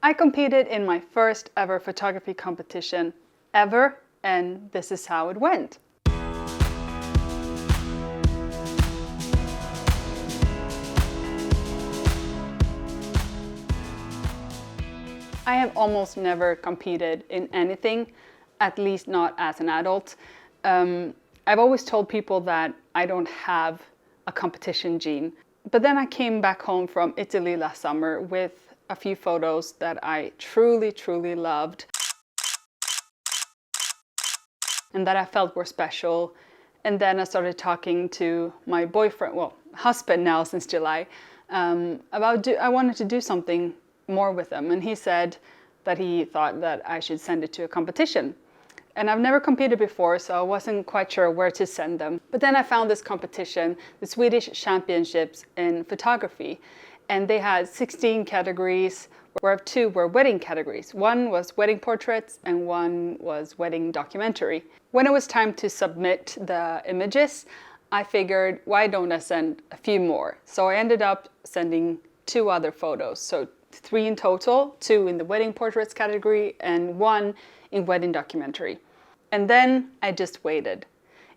I competed in my first ever photography competition ever, and this is how it went. I have almost never competed in anything, at least not as an adult. I've always told people that I don't have a competition gene. But then I came back home from Italy last summer with a few photos that I truly, truly loved and that I felt were special. And then I started talking to my boyfriend, well, husband now since July, about I wanted to do something more with them. And he said that he thought that I should send it to a competition. And I've never competed before, so I wasn't quite sure where to send them. But then I found this competition, the Swedish Championships in Photography. And they had 16 categories, where 2 were wedding categories. One was wedding portraits and one was wedding documentary. When it was time to submit the images, I figured, why don't I send a few more? So I ended up sending 2 other photos. So 3 in total, 2 in the wedding portraits category and 1 in wedding documentary. And then I just waited.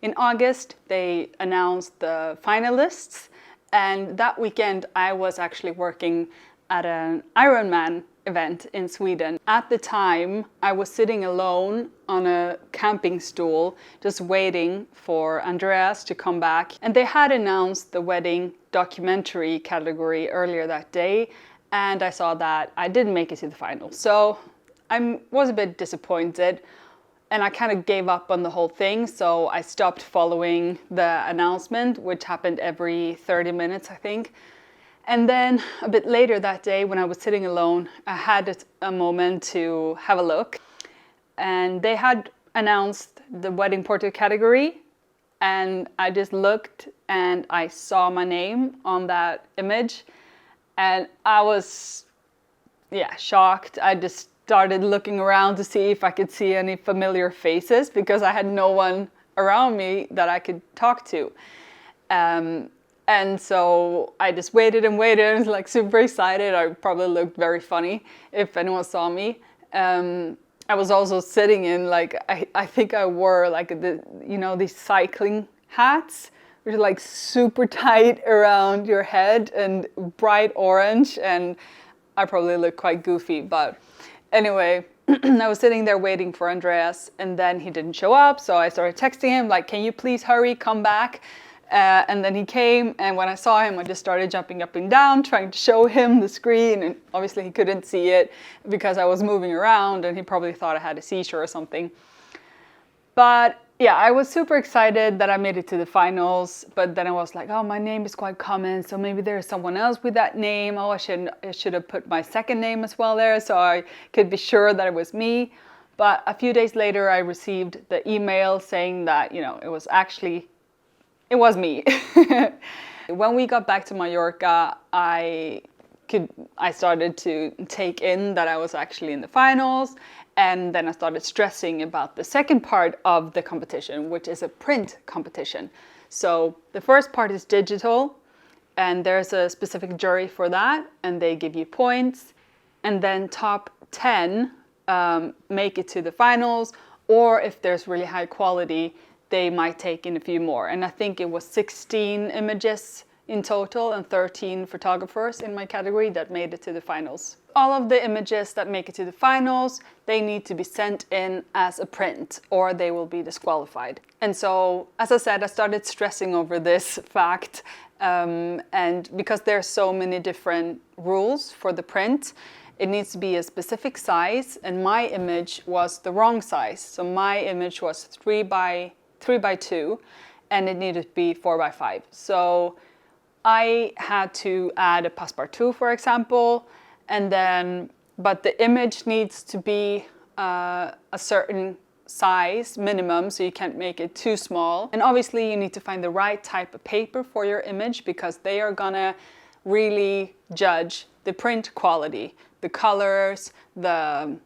In August, they announced the finalists, and that weekend I was actually working at an Ironman event in Sweden. At the time, I was sitting alone on a camping stool, just waiting for Andreas to come back. And they had announced the wedding documentary category earlier that day, and I saw that I didn't make it to the final. So I was a bit disappointed. And I kind of gave up on the whole thing, so I stopped following the announcement, which happened every 30 minutes, I think. And then a bit later that day, when I was sitting alone, I had a moment to have a look. And they had announced the wedding portrait category, and I just looked and I saw my name on that image. And I was, shocked. I just started looking around to see if I could see any familiar faces because I had no one around me that I could talk to. And so I just waited and waited and was like super excited. I probably looked very funny if anyone saw me. I was also sitting in I think I wore these cycling hats, which are like super tight around your head and bright orange, and I probably looked quite goofy, but anyway, I was sitting there waiting for Andreas, and then he didn't show up, so I started texting him, like, can you please hurry, come back? And then he came, and when I saw him, I just started jumping up and down, trying to show him the screen, and obviously he couldn't see it because I was moving around, and he probably thought I had a seizure or something. But yeah, I was super excited that I made it to the finals, but then I was like, oh, my name is quite common, so maybe there's someone else with that name. Oh, I should have put my second name as well there so I could be sure that it was me. But a few days later, I received the email saying that, it was me. When we got back to Mallorca, I started to take in that I was actually in the finals. And then I started stressing about the second part of the competition, which is a print competition. So the first part is digital, and there's a specific jury for that, and they give you points. And then top 10 make it to the finals, or if there's really high quality, they might take in a few more. And I think it was 16 images in total and 13 photographers in my category that made it to the finals. All of the images that make it to the finals, they need to be sent in as a print or they will be disqualified. And so, as I said, I started stressing over this fact, and because there are so many different rules for the print, it needs to be a specific size, and my image was the wrong size. So my image was 3 by 2 and it needed to be 4 by 5. So I had to add a passepartout, for example, but the image needs to be a certain size minimum, so you can't make it too small. And obviously you need to find the right type of paper for your image because they are gonna really judge the print quality, the colors, the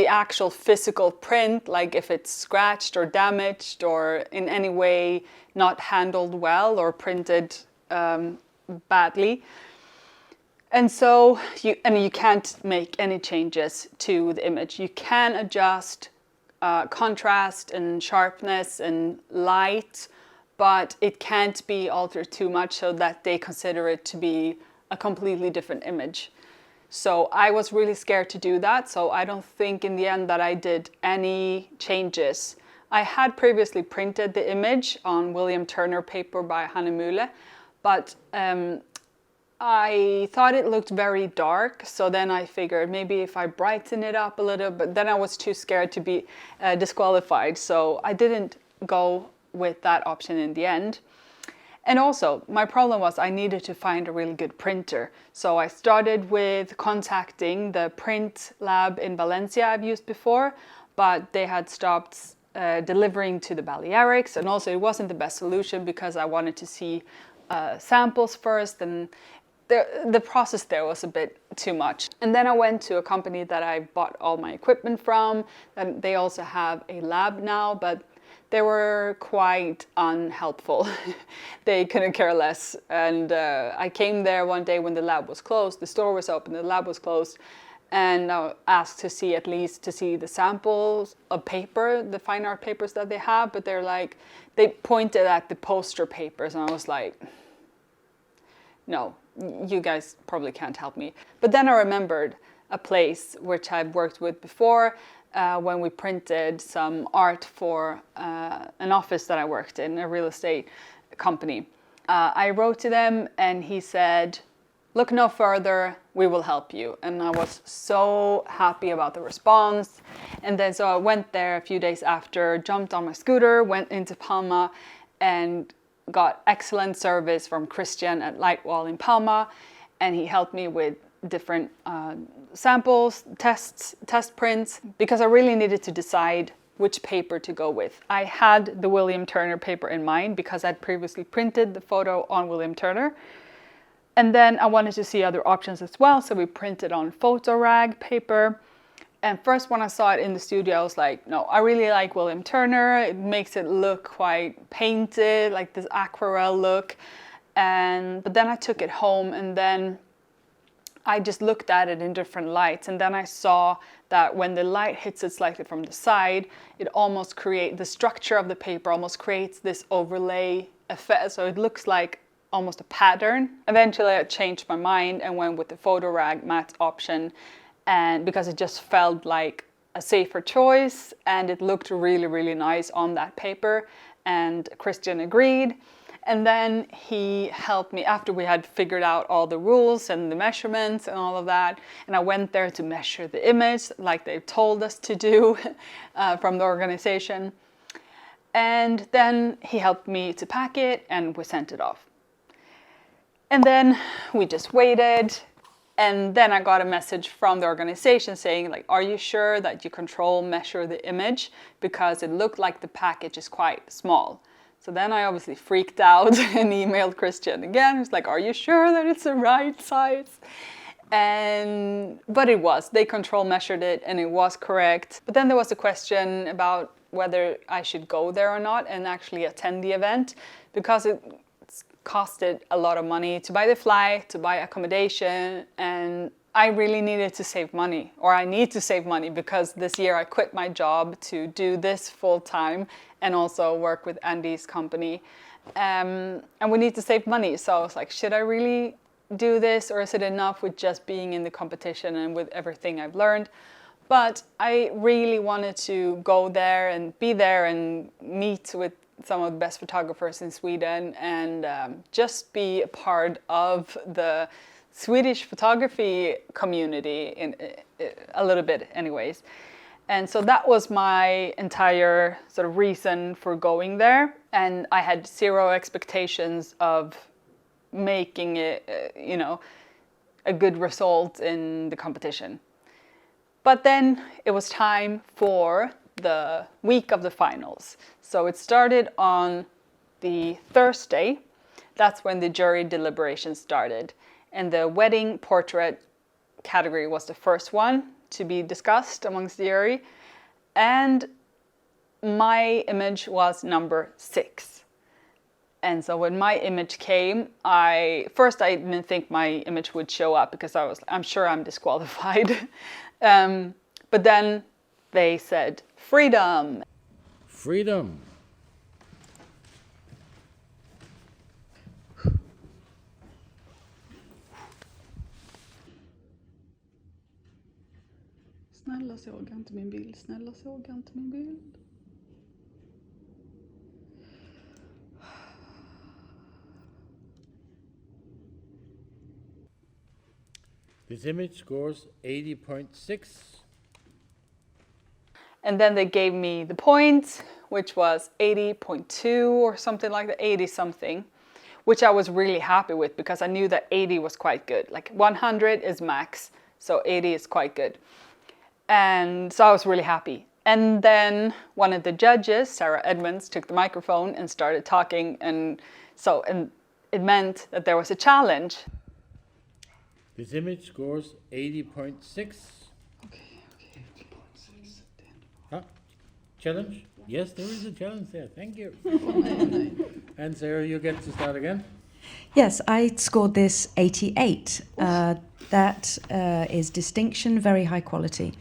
actual physical print, like if it's scratched or damaged or in any way not handled well or printed badly. And so you can't make any changes to the image. You can adjust contrast and sharpness and light, but it can't be altered too much so that they consider it to be a completely different image. So I was really scared to do that. So I don't think in the end that I did any changes. I had previously printed the image on William Turner paper by Hanne Mule, but I thought it looked very dark. So then I figured maybe if I brighten it up a little, but then I was too scared to be disqualified. So I didn't go with that option in the end. And also, my problem was I needed to find a really good printer. So I started with contacting the print lab in Valencia I've used before, but they had stopped delivering to the Balearics. And also it wasn't the best solution because I wanted to see samples first, and the process there was a bit too much. And then I went to a company that I bought all my equipment from, and they also have a lab now, but they were quite unhelpful. They couldn't care less. And I came there one day when the lab was closed. The store was open, the lab was closed. And I asked to see the samples of paper, the fine art papers that they have. But they pointed at the poster papers. And I was like, no, you guys probably can't help me. But then I remembered a place which I've worked with before, when we printed some art for an office that I worked in, a real estate company. I wrote to them and he said, look no further, we will help you. And I was so happy about the response. And then so I went there a few days after, jumped on my scooter, went into Palma and got excellent service from Christian at Lightwall in Palma. And he helped me with different samples, test prints, because I really needed to decide which paper to go with. I had the William Turner paper in mind because I'd previously printed the photo on William Turner. And then I wanted to see other options as well, so we printed on Fotografi paper. And first when I saw it in the studio, I was like, no, I really like William Turner. It makes it look quite painted, like this aquarelle look. But then I took it home and then I just looked at it in different lights, and then I saw that when the light hits it slightly from the side, it almost creates, the structure of the paper almost creates this overlay effect, so it looks like almost a pattern. Eventually I changed my mind and went with the Fotografi matte option, and because it just felt like a safer choice and it looked really, really nice on that paper, and Christian agreed. And then he helped me after we had figured out all the rules and the measurements and all of that. And I went there to measure the image like they told us to do from the organization. And then he helped me to pack it and we sent it off. And then we just waited. And then I got a message from the organization saying, like, are you sure that you measure the image? Because it looked like the package is quite small. So then I obviously freaked out and emailed Christian again. He was like, are you sure that it's the right size? But it was. They control measured it and it was correct. But then there was a question about whether I should go there or not and actually attend the event, because it costed a lot of money to buy the flight, to buy accommodation, and I really needed to save money, or I need to save money, because this year I quit my job to do this full time and also work with Andy's company. And we need to save money. So I was like, should I really do this, or is it enough with just being in the competition and with everything I've learned? But I really wanted to go there and be there and meet with some of the best photographers in Sweden and just be a part of the Swedish photography community in a little bit anyways. And so that was my entire sort of reason for going there. And I had zero expectations of making it, a good result in the competition. But then it was time for the week of the finals. So it started on the Thursday. That's when the jury deliberations started. And the wedding portrait category was the first one to be discussed amongst the jury. And my image was number 6. And so when my image came, I didn't think my image would show up because I'm sure I'm disqualified. But then they said, freedom. Freedom. Snälla såg inte min bild, snälla såg inte min bild. This image scores 80.6. And then they gave me the points, which was 80.2 or something like that, 80 something, which I was really happy with because I knew that 80 was quite good. Like 100 is max, so 80 is quite good. And so I was really happy. And then one of the judges, Sarah Edmonds, took the microphone and started talking. And it meant that there was a challenge. This image scores 80.6. Okay. 80.6. Huh? Challenge? Yes, there is a challenge there. Thank you. And Sarah, you get to start again. Yes, I scored this 88. That is distinction, very high quality.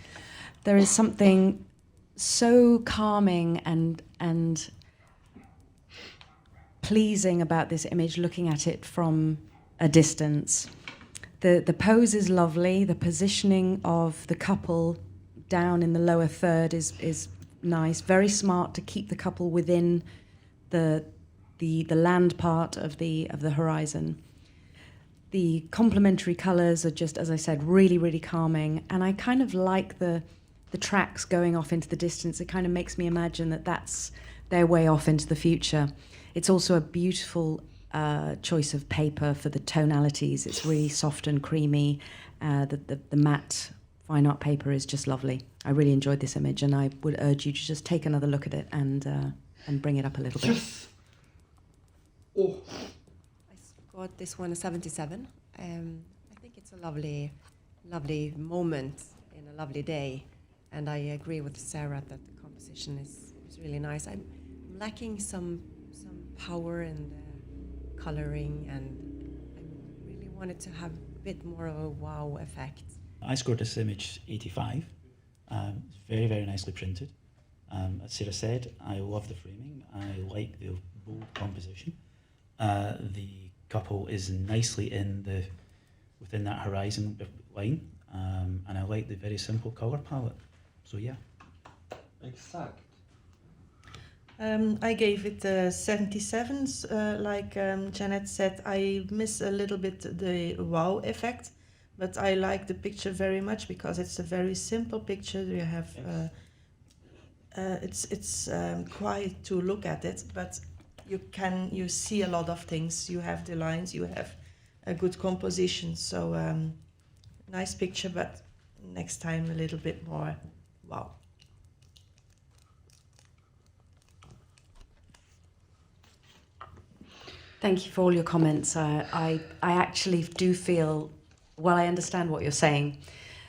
There is something so calming and pleasing about this image, looking at it from a distance. The pose is lovely. The positioning of the couple down in the lower third is nice. Very smart to keep the couple within the land part of the horizon. The complementary colours are just, as I said, really, really calming. And I kind of like the tracks going off into the distance. It kind of makes me imagine that that's their way off into the future. It's also a beautiful choice of paper for the tonalities. It's really soft and creamy. The matte fine art paper is just lovely. I really enjoyed this image, and I would urge you to just take another look at it and bring it up a little bit. Yes. Oh. I scored this one a 77. I think it's a lovely moment in a lovely day, and I agree with Sarah that the composition is really nice. I'm lacking some power in the coloring, and I really wanted to have a bit more of a wow effect. I scored this image 85. It's very, very nicely printed. As Sarah said, I love the framing. I like the bold composition. The couple is nicely within that horizon line, and I like the very simple colour palette. So yeah. Exakt. I gave it 77. Like Janet said, I miss a little bit the wow effect, but I like the picture very much because it's a very simple picture. You have it's quiet to look at it, but you see a lot of things. You have the lines, you have a good composition. So nice picture, but next time a little bit more wow. Thank you for all your comments. I actually do feel, well, I understand what you're saying,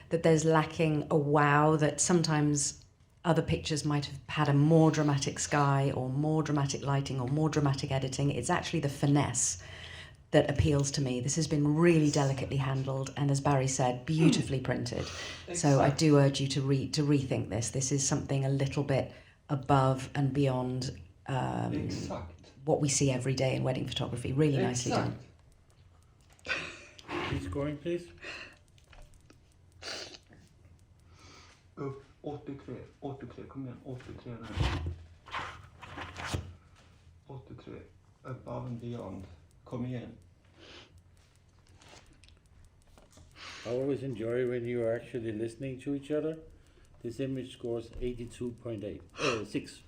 that there's lacking a wow, that sometimes other pictures might have had a more dramatic sky or more dramatic lighting or more dramatic editing. It's actually the finesse that appeals to me. This has been really delicately handled and, as Barry said, beautifully printed. So I do urge you to rethink this. This is something a little bit above and beyond what we see every day in wedding photography. Really nicely done. Please scoring, please. 83, kom igen, 83 nu. 83, above and beyond. Kom igen. I always enjoy when you are actually listening to each other. This image scores 82.6.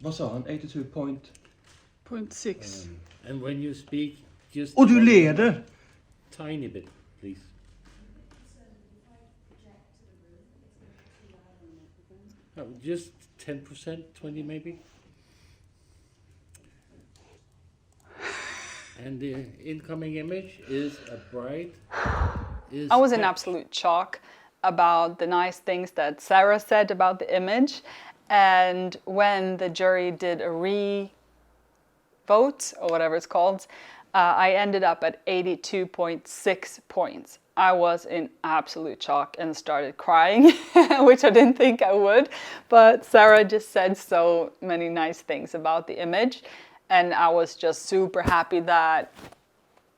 Vad sa han? 82.6. And when you speak, just Och du leder! tiny bit, please. Oh, just 10%, 20 maybe. And the incoming image is a bride. I was in absolute shock about the nice things that Sarah said about the image. And when the jury did a vote, or whatever it's called, I ended up at 82.6 points. I was in absolute shock and started crying, which I didn't think I would. But Sarah just said so many nice things about the image. And I was just super happy that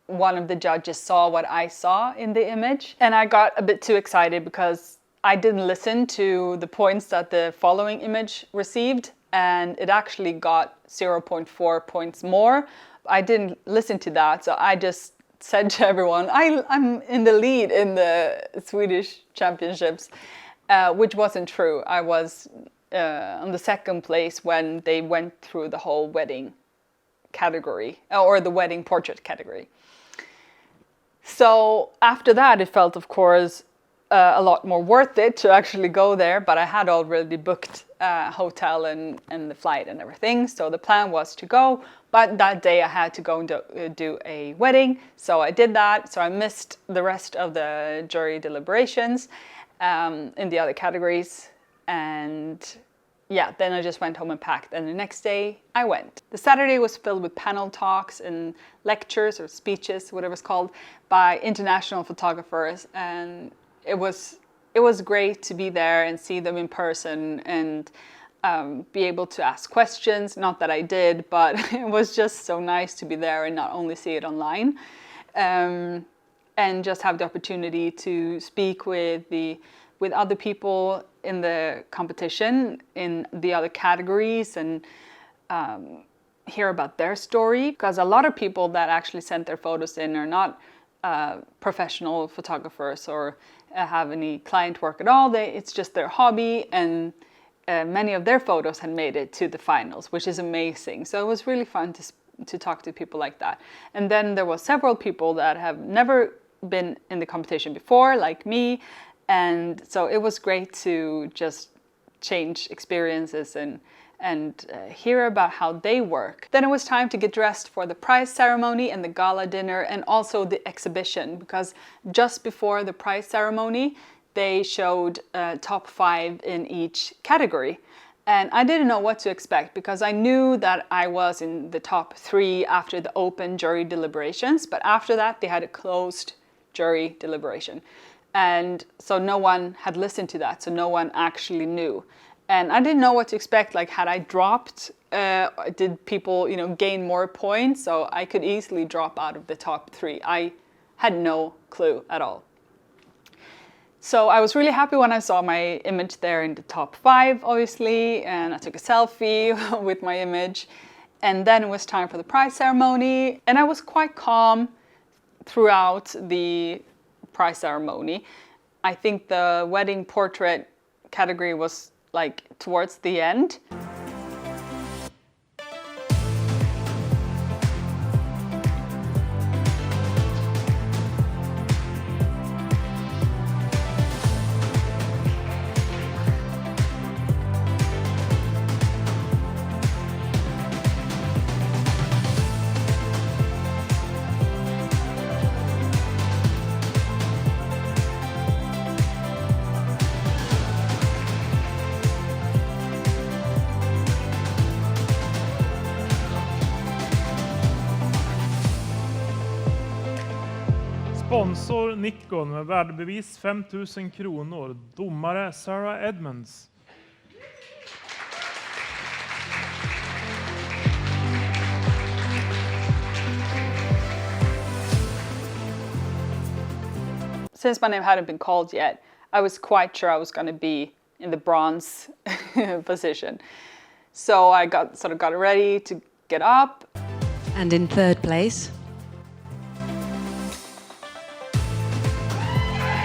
one of the judges saw what I saw in the image. And I got a bit too excited because I didn't listen to the points that the following image received. And it actually got 0.4 points more. I didn't listen to that, so I just said to everyone, I'm in the lead in the Swedish Championships, which wasn't true. I was on the second place when they went through the whole wedding category, or the wedding portrait category. So after that, it felt, of course, a lot more worth it to actually go there, but I had already booked a hotel and the flight and everything, so the plan was to go, but that day I had to go and do a wedding, so I did that, so I missed the rest of the jury deliberations in the other categories, and yeah, then I just went home and packed, and the next day I went. The Saturday was filled with panel talks and lectures or speeches, whatever it's called, by international photographers, and it was great to be there and see them in person and be able to ask questions. Not that I did, but it was just so nice to be there and not only see it online, and just have the opportunity to speak with other people in the competition in the other categories and hear about their story. Because a lot of people that actually sent their photos in are not professional photographers or have any client work at all. It's just their hobby, and many of their photos had made it to the finals, which is amazing. So it was really fun to talk to people like that. And then there were several people that have never been in the competition before, like me, and so it was great to just change experiences and hear about how they work. Then it was time to get dressed for the prize ceremony and the gala dinner and also the exhibition, because just before the prize ceremony they showed top 5 in each category. And I didn't know what to expect because I knew that I was in the top 3 after the open jury deliberations, but after that they had a closed jury deliberation. And so no one had listened to that, so no one actually knew. And I didn't know what to expect, like had I dropped, did people gain more points? So I could easily drop out of the top 3. I had no clue at all. So I was really happy when I saw my image there in the top 5, obviously, and I took a selfie with my image. And then it was time for the prize ceremony, and I was quite calm throughout the prize ceremony. I think the wedding portrait category was like towards the end. Sponsor Nikon med värdebevis 5 000 kronor. Domare Sarah Edmonds. Since my name hadn't been called yet, I was quite sure I was going to be in the bronze position. So I got ready to get up. And in third place,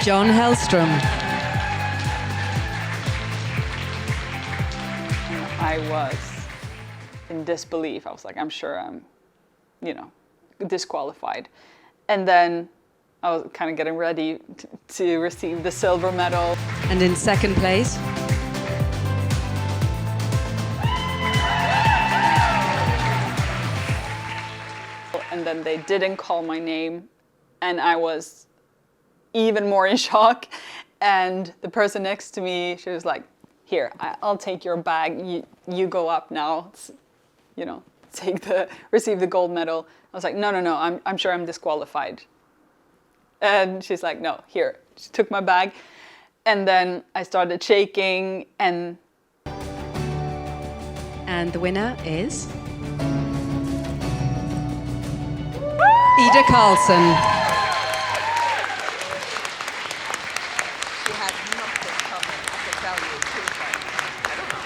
John Hellstrom. I was in disbelief. I was like, I'm sure I'm, disqualified. And then I was kind of getting ready to receive the silver medal. And in second place, and then they didn't call my name, and I was even more in shock. And the person next to me, she was like, here, I'll take your bag, you go up now, it's receive the gold medal. I was like, no, I'm sure I'm disqualified. And she's like, no, here. She took my bag, and then I started shaking, and the winner is Ida Karlsson. she had nothing coming, I can tell you. She was like, I don't know.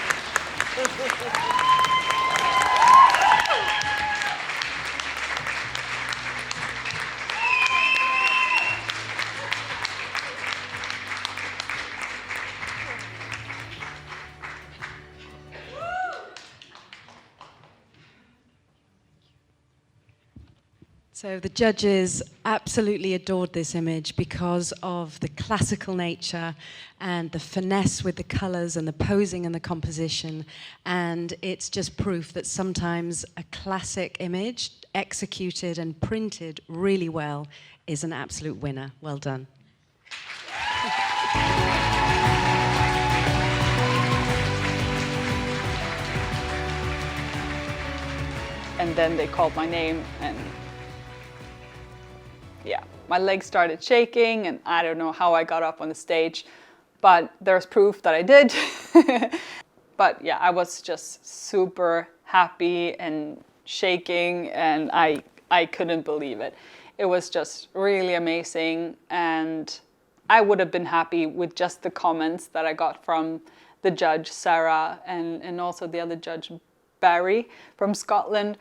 So the judges absolutely adored this image because of the classical nature and the finesse with the colors and the posing and the composition. And it's just proof that sometimes a classic image executed and printed really well is an absolute winner. Well done. And then they called my name, and yeah, my legs started shaking, and I don't know how I got up on the stage, but there's proof that I did. But yeah, I was just super happy and shaking, and I couldn't believe it. It was just really amazing, and I would have been happy with just the comments that I got from the judge, Sarah, and also the other judge, Barry from Scotland.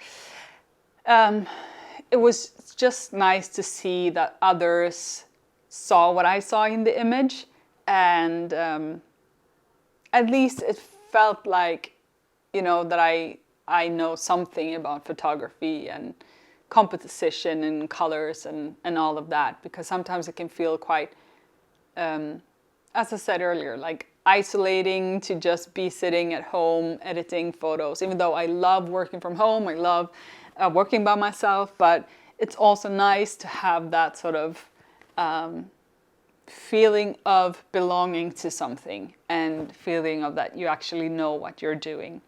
It was just nice to see that others saw what I saw in the image, and at least it felt like, you know, that I know something about photography and composition and colors and all of that, because sometimes it can feel quite, as I said earlier, like isolating to just be sitting at home editing photos. Even though I love working from home, I love working by myself, but it's also nice to have that sort of feeling of belonging to something and feeling of that you actually know what you're doing.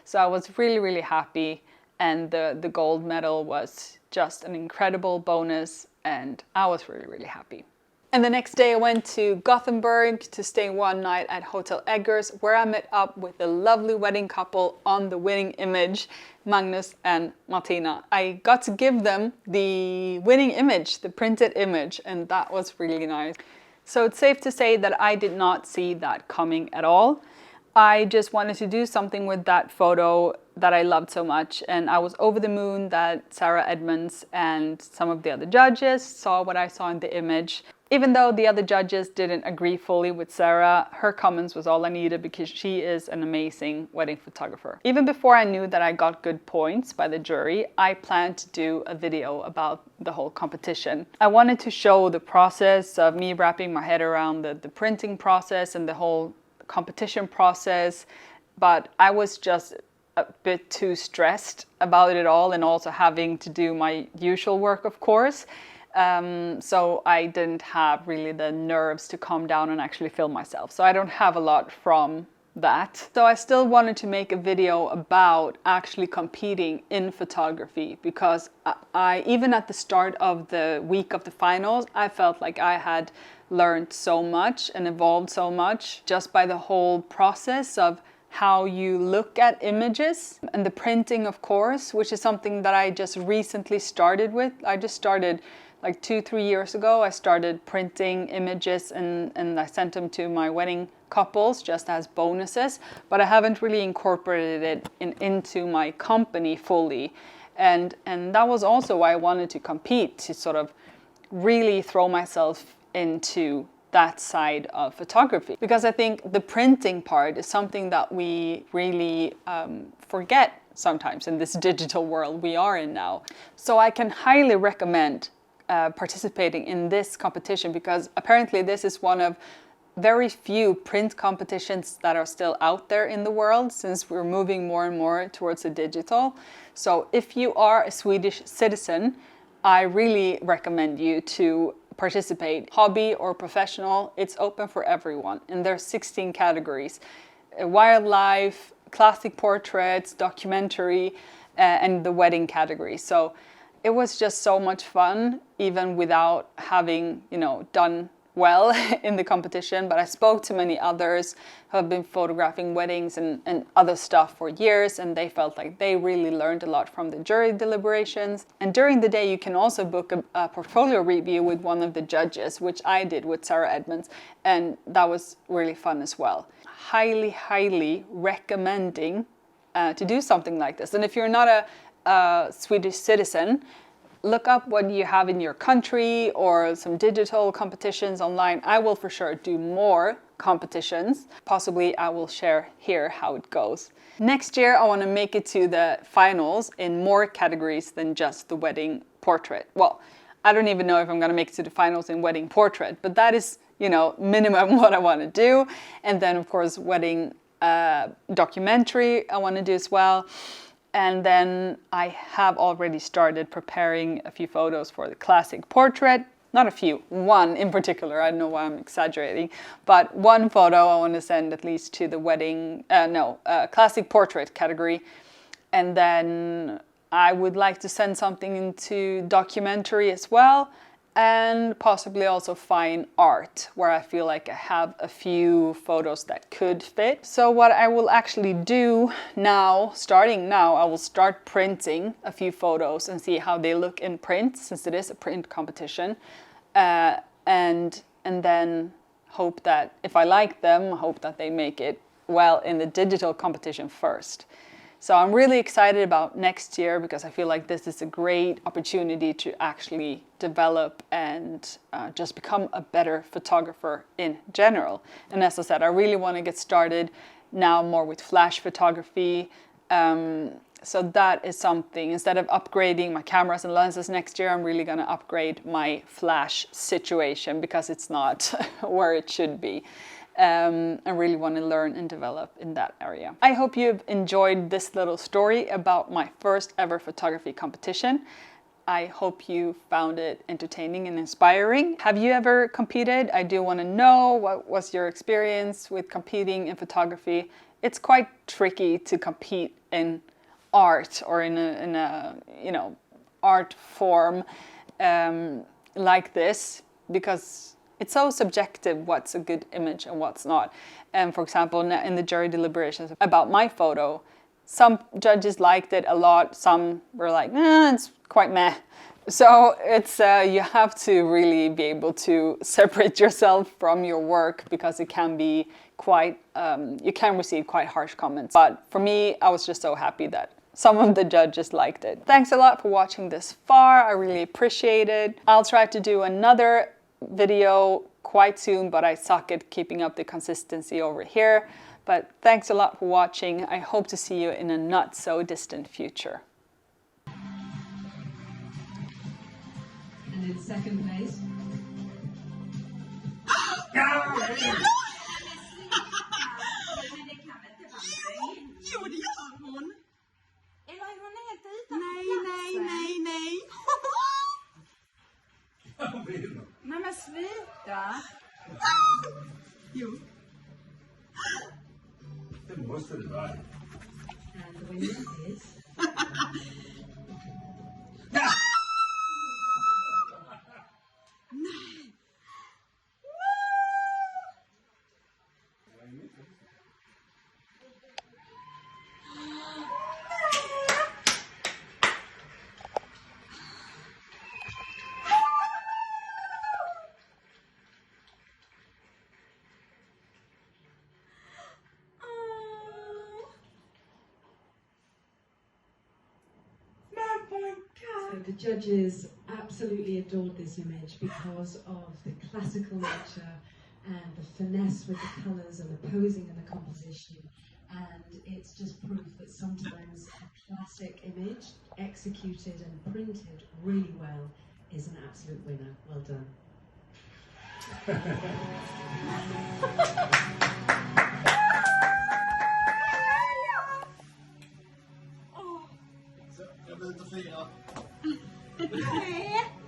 So I was really, really happy, and the gold medal was just an incredible bonus, and I was really, really happy. And the next day I went to Gothenburg to stay one night at Hotel Eggers, where I met up with a lovely wedding couple on the winning image, Magnus and Martina. I got to give them the winning image, the printed image, and that was really nice. So it's safe to say that I did not see that coming at all. I just wanted to do something with that photo that I loved so much, and I was over the moon that Sarah Edmonds and some of the other judges saw what I saw in the image. Even though the other judges didn't agree fully with Sarah, her comments was all I needed, because she is an amazing wedding photographer. Even before I knew that I got good points by the jury, I planned to do a video about the whole competition. I wanted to show the process of me wrapping my head around the printing process and the whole competition process, but I was just a bit too stressed about it all, and also having to do my usual work, of course. So I didn't have really the nerves to calm down and actually film myself. So I don't have a lot from that. So I still wanted to make a video about actually competing in photography, because I even at the start of the week of the finals, I felt like I had learned so much and evolved so much just by the whole process of how you look at images, and the printing, of course, which is something that I just recently started with. I just started like 2-3 years ago. I started printing images, and I sent them to my wedding couples just as bonuses, but I haven't really incorporated it into my company fully. And that was also why I wanted to compete, to sort of really throw myself into that side of photography, because I think the printing part is something that we really forget sometimes in this digital world we are in now. So I can highly recommend participating in this competition, because apparently this is one of very few print competitions that are still out there in the world, since we're moving more and more towards the digital. So if you are a Swedish citizen, I really recommend you to participate, hobby or professional. It's open for everyone, and there's 16 categories: wildlife, classic portraits, documentary, and the wedding category. So it was just so much fun, even without having, done well in the competition. But I spoke to many others who have been photographing weddings and other stuff for years, and they felt like they really learned a lot from the jury deliberations. And during the day you can also book a portfolio review with one of the judges, which I did with Sarah Edmonds, and that was really fun as well. Highly recommending to do something like this. And if you're not a Swedish citizen, look up what you have in your country or some digital competitions online. I will for sure do more competitions. Possibly I will share here how it goes. Next year I want to make it to the finals in more categories than just the wedding portrait. Well, I don't even know if I'm going to make it to the finals in wedding portrait, but that is, minimum what I want to do. And then of course wedding documentary I want to do as well. And then I have already started preparing a few photos for the classic portrait. Not a few, one in particular. I don't know why I'm exaggerating. But one photo I want to send at least to the wedding, classic portrait category. And then I would like to send something into documentary as well. And possibly also fine art, where I feel like I have a few photos that could fit. So what I will actually do now, starting now, I will start printing a few photos and see how they look in print, since it is a print competition. And then hope that if I like them, hope that they make it well in the digital competition first. So I'm really excited about next year because I feel like this is a great opportunity to actually develop and just become a better photographer in general. And as I said, I really want to get started now more with flash photography. So that is something. Instead of upgrading my cameras and lenses next year, I'm really going to upgrade my flash situation because it's not where it should be. I really want to learn and develop in that area. I hope you've enjoyed this little story about my first ever photography competition. I hope you found it entertaining and inspiring. Have you ever competed? I do want to know, what was your experience with competing in photography? It's quite tricky to compete in art or in a art form like this, because it's so subjective what's a good image and what's not. And for example, in the jury deliberations about my photo, some judges liked it a lot, some were like, it's quite meh. So it's you have to really be able to separate yourself from your work, because it can be quite, you can receive quite harsh comments. But for me, I was just so happy that some of the judges liked it. Thanks a lot for watching this far. I really appreciate it. I'll try to do another video quite soon, but I suck at keeping up the consistency over here. But thanks a lot for watching. I hope to see you in a not so distant future. And in second place. Jo, det gör hon. Eller är hon helt utanför? Nej. Nej men sluta! Jo. Det måste det vara. And the winner is... So the judges absolutely adored this image because of the classical nature and the finesse with the colours and the posing and the composition. And it's just proof that sometimes a classic image executed and printed really well is an absolute winner. Well done. Nej!